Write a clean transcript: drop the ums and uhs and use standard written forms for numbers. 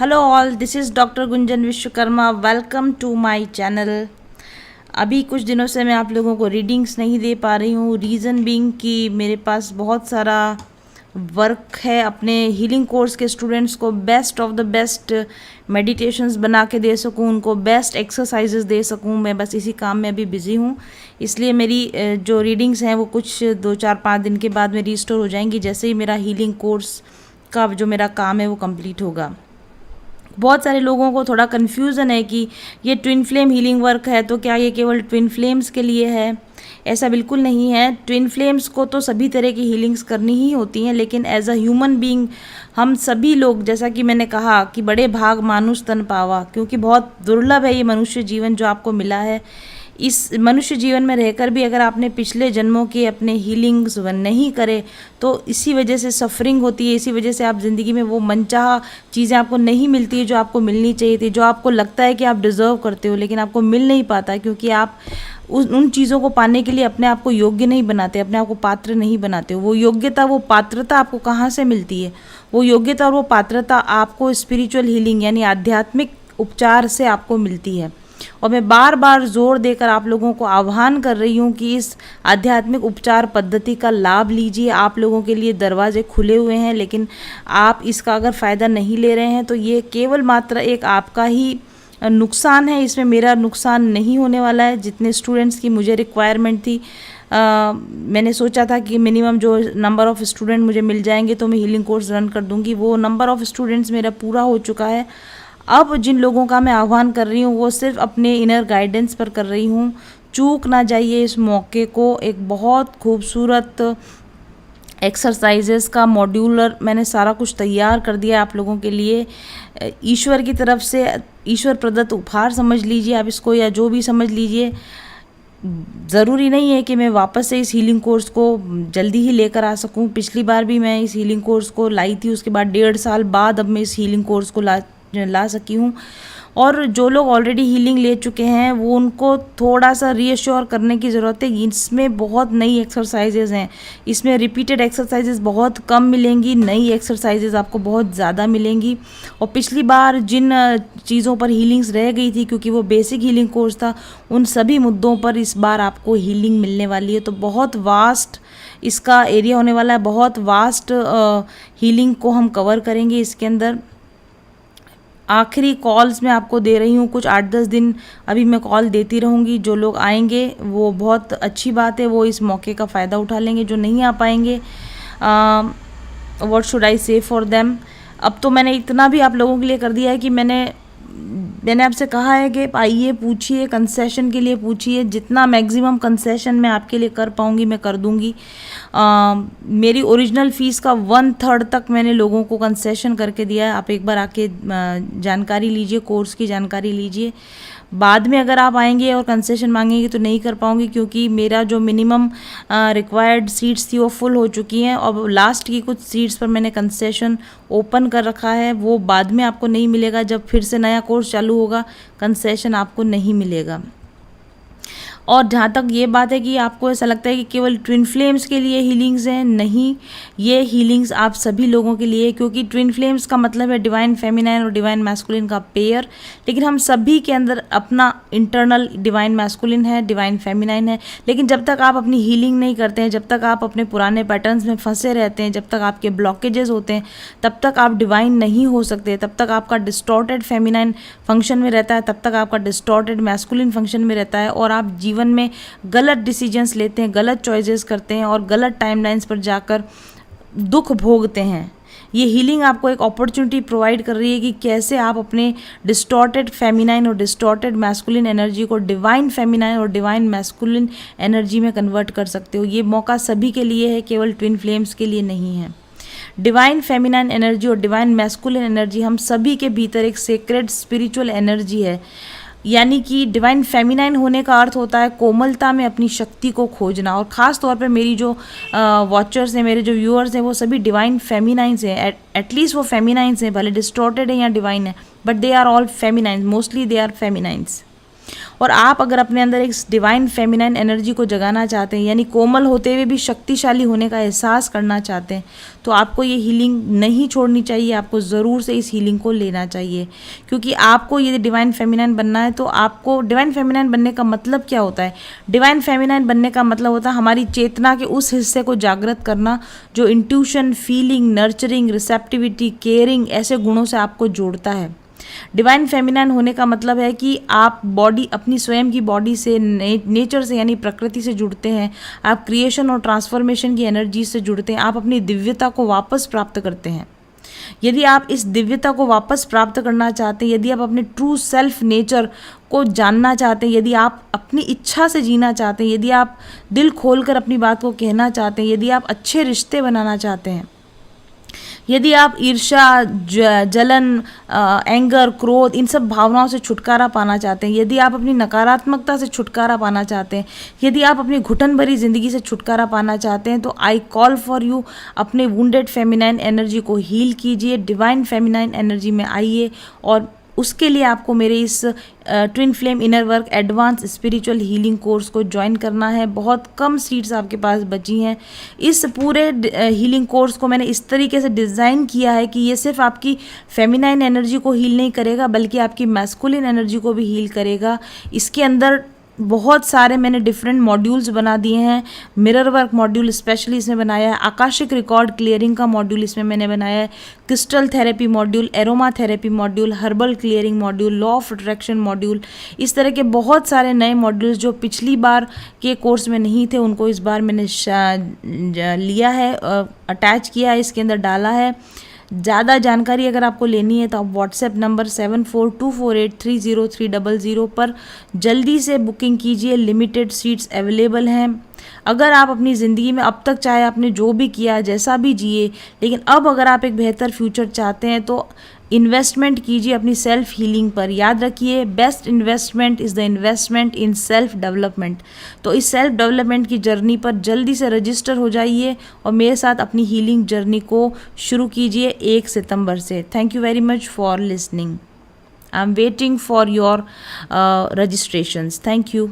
Hello all, this is doctor Gunjan Vishwakarma. Welcome to my channel. अभी कुछ दिनों से मैं आप लोगों को रीडिंग्स नहीं दे पा रही हूँ। रीज़न बीइंग कि मेरे पास बहुत सारा वर्क है अपने हीलिंग कोर्स के स्टूडेंट्स को best of the best meditations बना के दे सकूँ, उनको बेस्ट एक्सरसाइजेस दे सकूँ। मैं बस इसी काम में अभी बिज़ी हूँ, इसलिए मेरी जो रीडिंग्स हैं वो कुछ 2-4-5 दिन के बाद में रिस्टोर हो जाएंगी, जैसे ही मेरा हीलिंग कोर्स का जो मेरा काम है वो कंप्लीट होगा। बहुत सारे लोगों को थोड़ा कन्फ्यूज़न है कि ये ट्विन फ्लेम हीलिंग वर्क है तो क्या ये केवल ट्विन फ्लेम्स के लिए है। ऐसा बिल्कुल नहीं है। ट्विन फ्लेम्स को तो सभी तरह की हीलिंग्स करनी ही होती हैं, लेकिन एज अ ह्यूमन बीइंग हम सभी लोग, जैसा कि मैंने कहा कि बड़े भाग मानुष तन पावा, क्योंकि बहुत दुर्लभ है ये मनुष्य जीवन जो आपको मिला है। इस मनुष्य जीवन में रहकर भी अगर आपने पिछले जन्मों के अपने हीलिंग्स नहीं करे तो इसी वजह से सफरिंग होती है, इसी वजह से आप ज़िंदगी में वो मनचाहा चीज़ें आपको नहीं मिलती है जो आपको मिलनी चाहिए थी, जो आपको लगता है कि आप डिज़र्व करते हो, लेकिन आपको मिल नहीं पाता क्योंकि आप उन चीज़ों को पाने के लिए अपने आप को योग्य नहीं बनाते, अपने आप को पात्र नहीं बनाते हो। वो योग्यता, वो पात्रता आपको कहाँ से मिलती है? वो योग्यता और वो पात्रता आपको स्पिरिचुअल हीलिंग यानी आध्यात्मिक उपचार से आपको मिलती है। और मैं बार बार जोर देकर आप लोगों को आह्वान कर रही हूँ कि इस आध्यात्मिक उपचार पद्धति का लाभ लीजिए। आप लोगों के लिए दरवाजे खुले हुए हैं, लेकिन आप इसका अगर फ़ायदा नहीं ले रहे हैं तो ये केवल मात्र एक आपका ही नुकसान है। इसमें मेरा नुकसान नहीं होने वाला है। जितने स्टूडेंट्स की मुझे रिक्वायरमेंट थी, मैंने सोचा था कि मिनिमम जो नंबर ऑफ़ स्टूडेंट मुझे मिल जाएंगे तो मैं हीलिंग कोर्स रन कर दूंगी, वो नंबर ऑफ़ स्टूडेंट्स मेरा पूरा हो चुका है। अब जिन लोगों का मैं आह्वान कर रही हूँ वो सिर्फ अपने इनर गाइडेंस पर कर रही हूँ। चूक ना जाइए इस मौके को। एक बहुत खूबसूरत एक्सरसाइजेस का मॉड्यूलर मैंने सारा कुछ तैयार कर दिया आप लोगों के लिए। ईश्वर की तरफ से ईश्वर प्रदत्त उपहार समझ लीजिए आप इसको, या जो भी समझ लीजिए। ज़रूरी नहीं है कि मैं वापस से इस हीलिंग कोर्स को जल्दी ही लेकर आ सकूं। पिछली बार भी मैं इस हीलिंग कोर्स को लाई थी, उसके बाद 1.5 साल बाद अब मैं इस हीलिंग कोर्स को ला सकी हूँ। और जो लोग ऑलरेडी हीलिंग ले चुके हैं वो उनको थोड़ा सा रीअश्योर करने की ज़रूरत है। इसमें बहुत नई एक्सरसाइजेज हैं, इसमें रिपीटेड एक्सरसाइजेज बहुत कम मिलेंगी, नई एक्सरसाइजेज आपको बहुत ज़्यादा मिलेंगी। और पिछली बार जिन चीज़ों पर हीलिंग्स रह गई थी, क्योंकि वो बेसिक हीलिंग कोर्स था, उन सभी मुद्दों पर इस बार आपको हीलिंग मिलने वाली है। तो बहुत वास्ट इसका एरिया होने वाला है, बहुत वास्ट हीलिंग को हम कवर करेंगे इसके अंदर। आखिरी कॉल्स मैं आपको दे रही हूँ, कुछ 8-10 दिन अभी मैं कॉल देती रहूँगी। जो लोग आएंगे वो बहुत अच्छी बात है, वो इस मौके का फ़ायदा उठा लेंगे। जो नहीं आ पाएंगे, व्हाट शुड आई से फॉर देम। अब तो मैंने इतना भी आप लोगों के लिए कर दिया है कि मैंने आपसे कहा है कि आइए पूछिए, कंसेशन के लिए पूछिए। जितना मैक्सिमम कंसेशन मैं आपके लिए कर पाऊँगी मैं कर दूँगी। मेरी ओरिजिनल फ़ीस का 1/3 तक मैंने लोगों को कंसेशन करके दिया है। आप एक बार आके जानकारी लीजिए, कोर्स की जानकारी लीजिए। बाद में अगर आप आएंगे और कंसेशन मांगेंगे तो नहीं कर पाऊंगी, क्योंकि मेरा जो मिनिमम रिक्वायर्ड सीट्स थी वो फुल हो चुकी हैं। और लास्ट की कुछ सीट्स पर मैंने कंसेशन ओपन कर रखा है, वो बाद में आपको नहीं मिलेगा। जब फिर से नया कोर्स चालू होगा कंसेशन आपको नहीं मिलेगा। और जहाँ तक ये बात है कि आपको ऐसा लगता है कि केवल ट्विन फ्लेम्स के लिए हीलिंग्स हैं, नहीं, ये हीलिंग्स आप सभी लोगों के लिए, क्योंकि ट्विन फ्लेम्स का मतलब है डिवाइन फेमिनाइन और डिवाइन मैस्कुलिन का पेयर। लेकिन हम सभी के अंदर अपना इंटरनल डिवाइन मैस्कुलिन है, डिवाइन फेमिनाइन है। लेकिन जब तक आप अपनी हीलिंग नहीं करते हैं, जब तक आप अपने पुराने पैटर्न्स में फंसे रहते हैं, जब तक आपके ब्लॉकेजेस होते हैं, तब तक आप डिवाइन नहीं हो सकते। तब तक आपका डिस्टॉर्टेड फेमिनाइन फंक्शन में रहता है, तब तक आपका डिस्टॉर्टेड मैस्कुलिन फंक्शन में रहता है, और आप जीवन में गलत डिसीजंस लेते हैं, गलत चॉइसेस करते हैं और गलत टाइमलाइंस पर जाकर दुख भोगते हैं। ये हीलिंग आपको एक अपॉर्चुनिटी प्रोवाइड कर रही है कि कैसे आप अपने डिस्टॉर्टेड फेमिनाइन और डिस्टॉर्टेड मैस्कुलिन एनर्जी को डिवाइन फेमिनाइन और डिवाइन मैस्कुलिन एनर्जी में कन्वर्ट कर सकते हो। ये मौका सभी के लिए है, केवल ट्विन फ्लेम्स के लिए नहीं है। डिवाइन फेमिनाइन एनर्जी और डिवाइन मैस्कुलिन एनर्जी हम सभी के भीतर एक सेक्रेड स्पिरिचुअल एनर्जी है। यानी कि डिवाइन फेमिनाइन होने का अर्थ होता है कोमलता में अपनी शक्ति को खोजना। और ख़ास तौर पे मेरी जो वॉचर्स हैं, मेरे जो व्यूअर्स हैं, वो सभी डिवाइन फेमिनाइंस हैं। एटलीस्ट वो फेमिनाइंस हैं, भले डिस्टॉर्टेड है या डिवाइन है, but they are all feminines, mostly they are feminines. और आप अगर अपने अंदर एक डिवाइन फेमिनाइन एनर्जी को जगाना चाहते हैं, यानी कोमल होते हुए भी शक्तिशाली होने का एहसास करना चाहते हैं, तो आपको ये हीलिंग नहीं छोड़नी चाहिए, आपको ज़रूर से इस हीलिंग को लेना चाहिए। क्योंकि आपको यदि डिवाइन फेमिनाइन बनना है तो आपको डिवाइन फेमिनाइन बनने का मतलब क्या होता है? डिवाइन फेमिनाइन बनने का मतलब होता है हमारी चेतना के उस हिस्से को जागृत करना जो intuition, feeling, nurturing, receptivity, caring ऐसे गुणों से आपको जोड़ता है। डिवाइन फेमिनाइन होने का मतलब है कि आप बॉडी, अपनी स्वयं की बॉडी से, नेचर से यानी प्रकृति से जुड़ते हैं, आप क्रिएशन और ट्रांसफॉर्मेशन की एनर्जी से जुड़ते हैं, आप अपनी दिव्यता को वापस प्राप्त करते हैं। यदि आप इस दिव्यता को वापस प्राप्त करना चाहते हैं, यदि आप अपने ट्रू सेल्फ नेचर को जानना चाहते हैं, यदि आप अपनी इच्छा से जीना चाहते हैं, यदि आप दिल खोलकर अपनी बात को कहना चाहते हैं, यदि आप अच्छे रिश्ते बनाना चाहते हैं, यदि आप ईर्ष्या, जलन, एंगर, क्रोध, इन सब भावनाओं से छुटकारा पाना चाहते हैं, यदि आप अपनी नकारात्मकता से छुटकारा पाना चाहते हैं, यदि आप अपनी घुटन भरी ज़िंदगी से छुटकारा पाना चाहते हैं, तो आई कॉल फॉर यू, अपने वुंडेड फेमिनाइन एनर्जी को हील कीजिए, डिवाइन फेमिनाइन एनर्जी में आइए। और उसके लिए आपको मेरे इस twin flame inner work advance spiritual healing course को ज्वाइन करना है। बहुत कम सीट्स आपके पास बची हैं। इस पूरे हीलिंग कोर्स को मैंने इस तरीके से डिज़ाइन किया है कि ये सिर्फ आपकी फेमिनाइन एनर्जी को हील नहीं करेगा, बल्कि आपकी मैस्कुलिन एनर्जी को भी हील करेगा। इसके अंदर बहुत सारे मैंने डिफरेंट मॉड्यूल्स बना दिए हैं। मिरर वर्क मॉड्यूल स्पेशली इसमें बनाया है, आकाशिक रिकॉर्ड क्लियरिंग का मॉड्यूल इसमें मैंने बनाया है, crystal therapy module, aroma therapy module, herbal clearing module, law of attraction module, इस तरह के बहुत सारे नए मॉड्यूल्स जो पिछली बार के कोर्स में नहीं थे, उनको इस बार मैंने लिया है, अटैच किया है, इसके अंदर डाला है। ज़्यादा जानकारी अगर आपको लेनी है तो आप व्हाट्सएप नंबर 7424830300 पर जल्दी से बुकिंग कीजिए। लिमिटेड सीट्स अवेलेबल हैं। अगर आप अपनी ज़िंदगी में अब तक चाहे आपने जो भी किया, जैसा भी जिए, लेकिन अब अगर आप एक बेहतर फ्यूचर चाहते हैं तो इन्वेस्टमेंट कीजिए अपनी सेल्फ हीलिंग पर। याद रखिए, best investment is the investment in self development. तो इस सेल्फ डेवलपमेंट की जर्नी पर जल्दी से रजिस्टर हो जाइए और मेरे साथ अपनी हीलिंग जर्नी को शुरू कीजिए 1 सितंबर से। Thank you very much for listening. I am waiting for your registrations. Thank you.